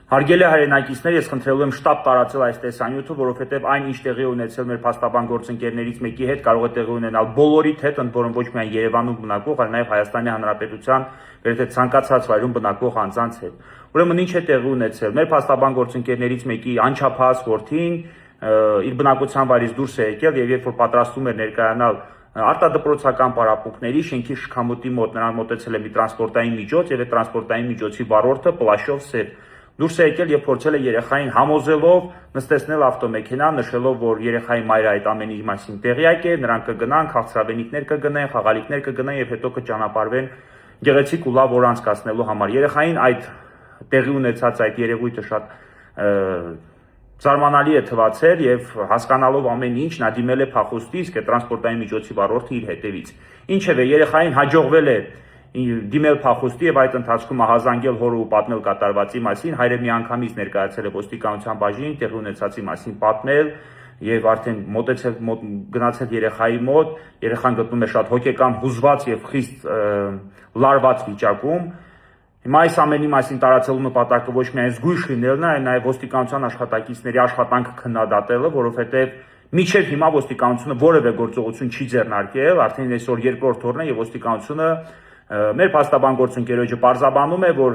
Հարգելի հայրենակիցներ, ես խնդրելու եմ շտապ տարածել այս տեսանյութը, որովհետև այն ինչ տեղի ունեցել մեր փաստաբան գործընկերներից մեկի հետ կարող է տեղի ունենալ բոլորիդ հետ, ընդ որում ոչ միայն Երևանում բնակվող, այլ նաև Հայաստանի Հանրապետության գրեթե ցանկացած վայրում բնակվող անձանց հետ։ Ուրեմն ինչ է տեղի ունեցել։ Մեր փաստաբան գործընկերներից մեկի անչափահաս որդին իր բնակության վայրից դուրս է եկել եւ երբ որ պատրաստում էր ներկայանալ արտադպրոցական պարապմունքների շենքի շքամուտի մոտ նրան մոտեցել է մի տրանսպորտային միջոց եւ այդ տրանսպորտային միջոցի վարորդը պլաշով սև դուրս է եկել եւ փորձել է երեխային համոզելով նստեցնել ավտոմեքենա, նշելով, որ երեխայի մայրը այդ ամենի մասին տեղյակ է, նրանք կգնան, քաղցրավենիքներ կգնեն, խաղալիքներ կգնեն եւ հետո կճանապարհվեն գեղեցիկ ու լավ օր անցկացնելու համար։ Երեխային այդ տեղի ունեցած այդ երևույթը շատ զարմանալի է թվացել եւ հասկանալով ամեն ինչ նա դիմել է փախուստի, իսկ տրանսպորտային միջոցի վարորդը իր հետևից։ Ինչևէ, երեխային հաջողվել է դիմել փախուստի եւ այդ ընթացքում ահազանգել հորը ու պատմել կատարվածի մասին, հայրը միանգամից ներկայացել է ոստիկանության բաժին, տեղի ունեցածի մասին պատմել եւ արդեն գնացել երեխայի մոտ, երեխան գտնում է շատ հոգեկան հուզված եւ խիստ լարված վիճակում։ Հիմա այս ամենի մասին տարածելու նպատակը ոչ միայն զգույշ լինելն է, այլ նաեւ ոստիկանության աշխատակիցների աշխատանքը քննադատելը, որովհետեւ մինչեւ հիմա ոստիկանությունը որևէ գործողություն չի ձեռնարկել, արդեն այսօր երկրորդ օրն է եւ ոստիկանությունը մեր փաստաբան գործընկերոջը պարզաբանում է, որ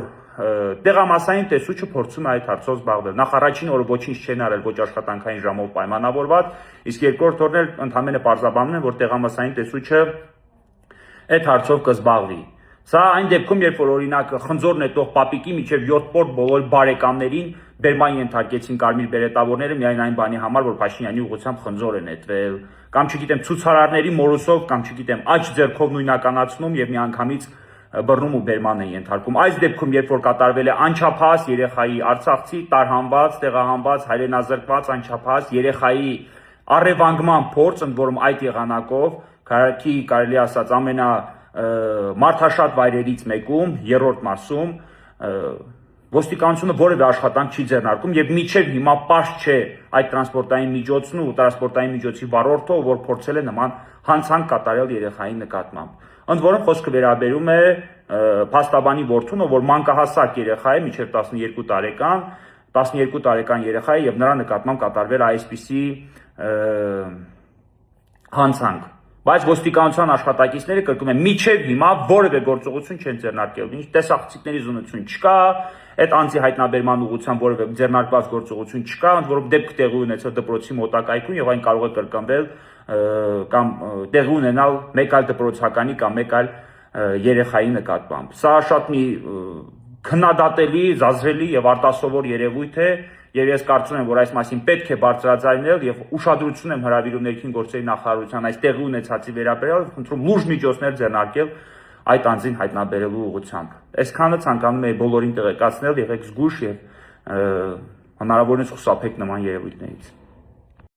տեղամասային տեսուչը փորձում է այդ հարցով զբաղվել։ Նախ առաջին օրը ոչինչ չեն արել, ոչ աշխատանքային ժամով պայմանավորված, իսկ երկրորդ օրն էլ ընդհանրապես պարզաբանում են, որ տեղամասային տեսուչը այդ հարցով կզբաղվի։ Սա այն դեպքում, երբ որ օրինակ խնձոր նետող պապիկի միջև 7 պորտ բոլոր բարեկամներին բերման ենթարկեցին կարմիր բերետավորները միայն այն բանի համար, որ Փաշինյանի ուղղությամբ խնձոր է նետվել, կամ չգիտեմ ցուցարարների մորուսով, կամ չգիտեմ աջ ձեռքով նույնականացնում եւ միանգամից բռնում ու բերման են ենթարկում։ Այս դեպքում, երբ որ կատարվել է անչափահաս երեխայի արցախցի տարհանված, տեղահանված, հայրենազրկված անչափահաս երեխայի առևանգման փորձ, ընդ որում այդ եղանակով քաղաքի կարելի ասած մարդաշատ վայրերից մեկում, երրորդ մասում, ոստիկանությունը որևէ աշխատանք չի ձեռնարկում եւ մինչեւ հիմա պարզ չէ այդ տրանսպորտային միջոցն ու տրանսպորտային միջոցի վարորդը, որ փորձել է նման հանցանք կատարել երեխայի նկատմամբ։ Ընդ որում խոսքը վերաբերում է փաստաբանի որդուն, որ մանկահասակ երեխա է, մինչեւ 12 տարեկան երեխա է եւ նրա նկատմամբ կատարվել այսպիսի հանցանք։ Բայց ոստիկանության աշխատակիցները կրկնում են մինչև հիմա որևէ գործողություն չեն ձեռնարկել, ինչ տեսախցիկների զունություն չկա, այդ անձի հայտնաբերման ուղղությամբ որևէ ձեռնարկված գործողություն չկա, ընդ որում դեպքը տեղի ունեցել դպրոցի մոտակայքում եւ այն կարող է կրկնվել կամ տեղի ունենալ մեկ այլ դպրոցականի կամ մեկ այլ երեխայի նկատմամբ։ Սա շատ մի քննադատելի, զազրելի եւ արտասովոր երևույթ է եւ ես կարծում եմ, որ այս մասին պետք է բարձրաձայնել եւ ուշադրություն եմ հրավիրում ներքին գործերի նախարարության այս տեղի ունեցածի վերաբերյալ, խնդրում լուրջ միջոցներ ձեռնարկել այդ անձին հայտնաբերելու ուղղությամբ։ Այսքանը ցանկանում եմ բոլորին տեղեկացնել, եղեք զգույշ եւ հնարավորինս խուսափեք նման երևույթներից։